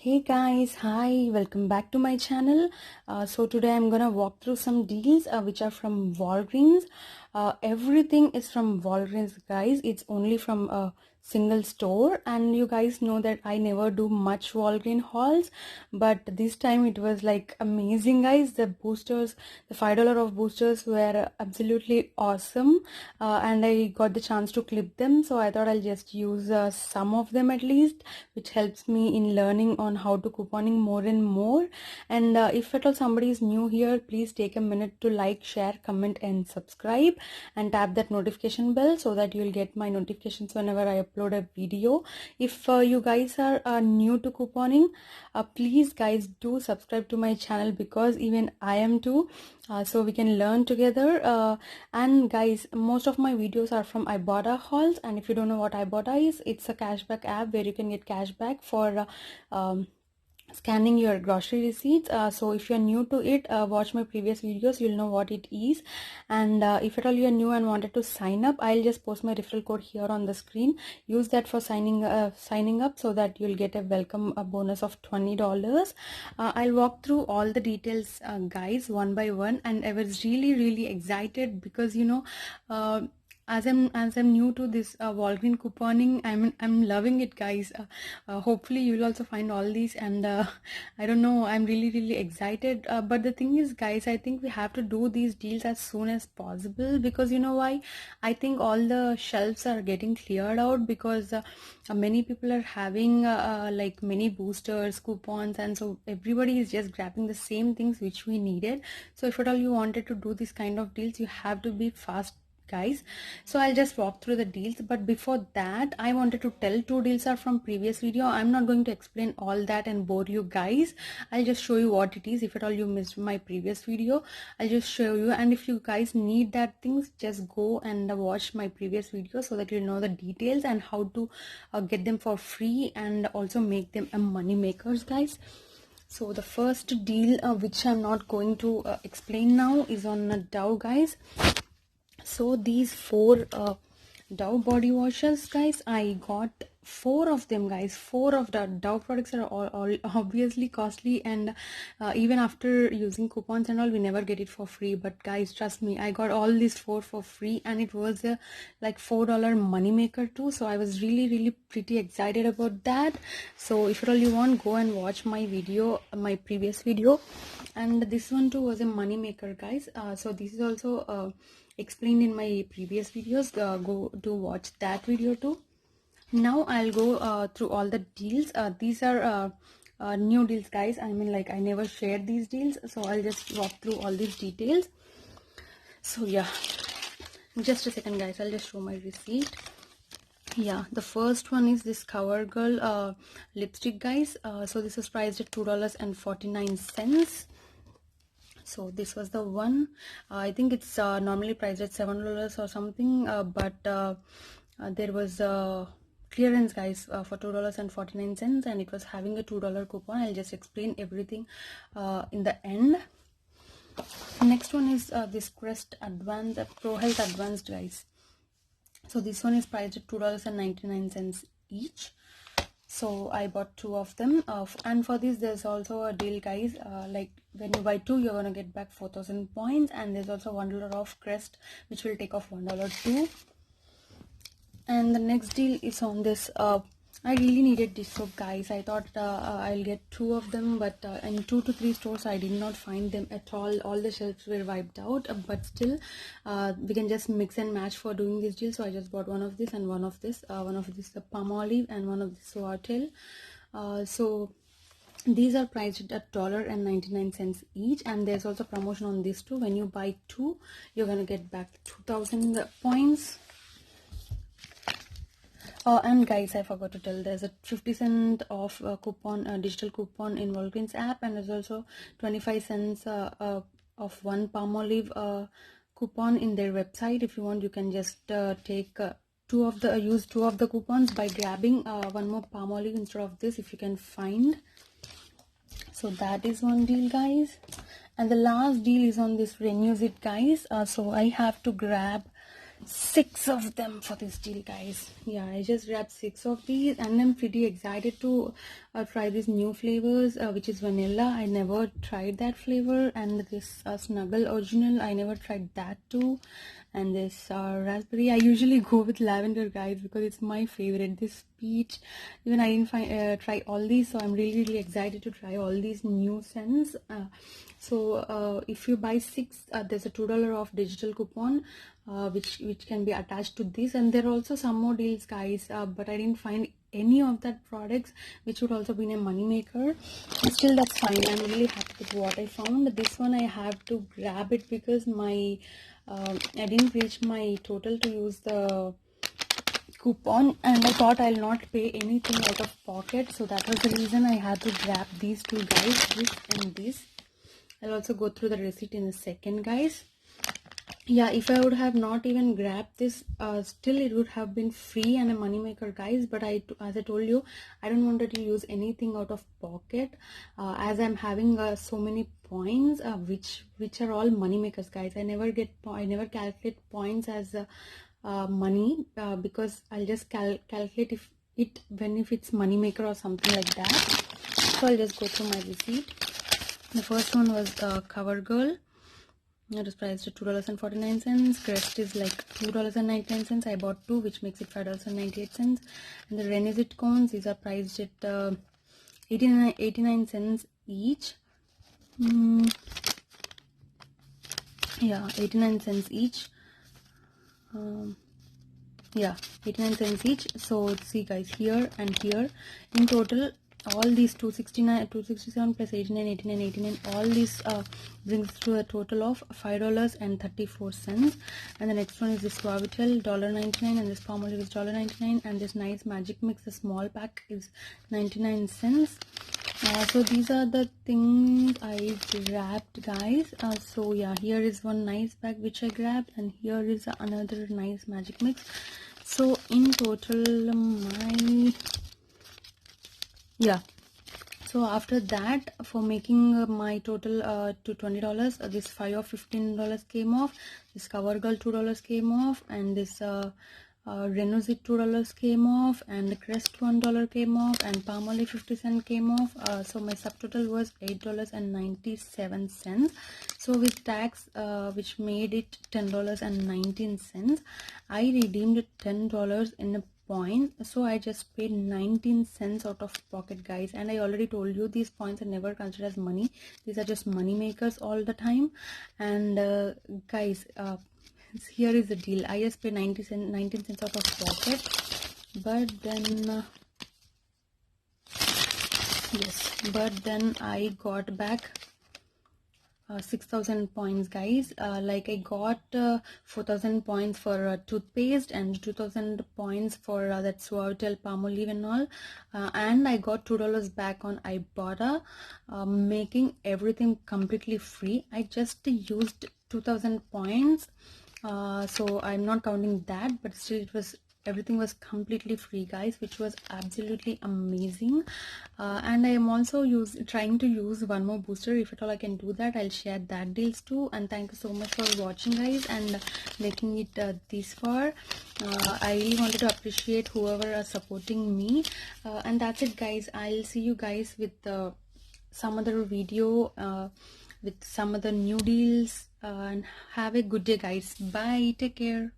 Hey guys, hi, welcome back to my channel. So today I'm gonna walk through some deals which are from Walgreens. Everything is from Walgreens, guys. It's only from a single store, and you guys know that I never do much Walgreens hauls, but this time it was like amazing, guys. The boosters, the $5 of boosters were absolutely awesome, and I got the chance to clip them, so I thought I'll just use some of them at least, which helps me in learning on how to couponing more and more. And if at all somebody is new here, please take a minute to like, share, comment and subscribe, and tap that notification bell so that you'll get my notifications whenever I upload a video. If you guys are new to couponing, please guys do subscribe to my channel, because even I am too, so we can learn together. And guys, most of my videos are from Ibotta hauls, and if you don't know what Ibotta is, it's a cashback app where you can get cashback for scanning your grocery receipts. So if you're new to it, watch my previous videos, you'll know what it is. And if at all you're new and wanted to sign up, I'll just post my referral code here on the screen. Use that for signing up, so that you'll get a welcome bonus of $20. I'll walk through all the details, guys, one by one, and I was really excited because as I'm new to this Walgreens couponing, I'm loving it, guys. Hopefully you'll also find all these, and I don't know, I'm really excited. But the thing is, guys, I think we have to do these deals as soon as possible, because you know why? I think all the shelves are getting cleared out, because many people are having like many boosters, coupons, and so everybody is just grabbing the same things which we needed. So if at all you wanted to do this kind of deals, you have to be fast, guys. So I'll just walk through the deals, but before that I wanted to tell two deals are from previous video. I'm not going to explain all that and bore you guys. I'll just show you what it is. If at all you missed my previous video, I'll just show you, and if you guys need that things, just go and watch my previous video so that you know the details and how to get them for free and also make them a money makers, guys. So the first deal which I'm not going to explain now is on Dove, guys. So these four Dove body washes, guys, I got four of them, guys. Four of the Dove products are all obviously costly, and even after using coupons and all, we never get it for free. But guys, trust me, I got all these four for free, and it was a like $4 money maker too. So I was really pretty excited about that. So if at all you want, go and watch my video, my previous video. And this one too was a money maker, guys. So this is also explained in my previous videos. Go to watch that video too. Now I'll go through all the deals. These are new deals, guys. I mean, like, I never shared these deals, so I'll just walk through all these details. So yeah, just a second, guys, I'll just show my receipt. Yeah, the first one is this CoverGirl lipstick, guys. So this is priced at $2.49. So this was the one. I think it's normally priced at $7 or something, but there was a clearance, guys, for $2.49, and it was having a $2 coupon. I'll just explain everything in the end. Next one is this Crest Advanced Pro Health Advanced, guys. So this one is priced at $2.99 each. So I bought two of them, and for this there's also a deal, guys. Like, when you buy two, you're gonna get back 4,000 points, and there's also $1 off Crest, which will take off $1 too. And the next deal is on this. I really needed this soap, guys. I thought I'll get two of them, but in 2 to 3 stores I did not find them at all. All the shelves were wiped out, but still we can just mix and match for doing this deal. So I just bought one of this and one of this. One of this the Palmolive and one of this Suavitel. So these are priced at $1.99 each, and there's also promotion on this too. When you buy two, you're gonna get back 2,000 points. And guys, I forgot to tell, there's a 50 cent off coupon, digital coupon in Walgreens app, and there's also 25 cents of one Palmolive coupon in their website. If you want, you can just take use two of the coupons by grabbing one more Palmolive instead of this, if you can find. So that is one deal, guys. And the last deal is on this Renewsit, guys. So I have to grab 6 of them for this deal, guys. Yeah, I just grabbed 6 of these, and I'm pretty excited to try these new flavors, which is vanilla. I never tried that flavor, and this Snuggle original, I never tried that too. And this raspberry, I usually go with lavender, guys, because it's my favorite. This peach, even I didn't try all these, so I'm really excited to try all these new scents. If you buy 6, there's a $2 off digital coupon, which can be attached to this. And there are also some more deals, guys, but I didn't find any of that products which would also be a money maker. Still, that's fine. I'm really happy with what I found. This one I have to grab it because my I didn't reach my total to use the coupon, and I thought I'll not pay anything out of pocket, so that was the reason I had to grab these two, guys, this and this. I'll also go through the receipt in a second, guys. Yeah, if I would have not even grabbed this, still it would have been free and a money maker, guys. But as I told you, I don't wanted to use anything out of pocket, as I'm having so many points, which are all money makers, guys. I never calculate points as money, because I'll just calculate if it's money maker or something like that. So I'll just go through my receipt. The first one was CoverGirl. It was priced at $2.49. Crest is like $2.99. I bought 2, which makes it $5.98. And the Renizit cones, these are priced at 89 cents each. Yeah, 89 cents each. Yeah, 89 cents each. So see, guys, here and here, in total, all these 267 plus 89, 89, 89, all these brings to a total of $5.34. And the next one is this Suavitel, $1.99, and this Palmolive is $1.99, and this Nice Magic Mix, the small pack, is 99 cents. So these are the things I grabbed, guys. So yeah, here is one nice bag which I grabbed, and here is another nice Magic Mix. So in total, so after that, for making my total to $20, this 5 or $15 came off, this CoverGirl $2 came off, and this Renozit $2 came off, and the Crest $1 came off, and Palmolive 50 cents came off. So my subtotal was $8.97. So with tax, which made it $10.19, I redeemed $10 in a point, so I just paid 19 cents out of pocket, guys. And I already told you, these points are never considered as money. These are just money makers all the time. And guys, here is the deal. I just paid 19 cents out of pocket, but then then I got back 6,000 points, guys. Like I got 4,000 points for toothpaste, and 2,000 points for that Suavitel, Palmolive and all, and I got $2 back on Ibotta, making everything completely free. I just used 2,000 points, so I'm not counting that, but still everything was completely free, guys, which was absolutely amazing. And I am also trying to use one more booster. If at all I can do that, I'll share that deals too. And thank you so much for watching, guys, and making it this far. I really wanted to appreciate whoever are supporting me, and that's it, guys. I'll see you guys with some other video with some other new deals, and have a good day, guys. Bye, take care.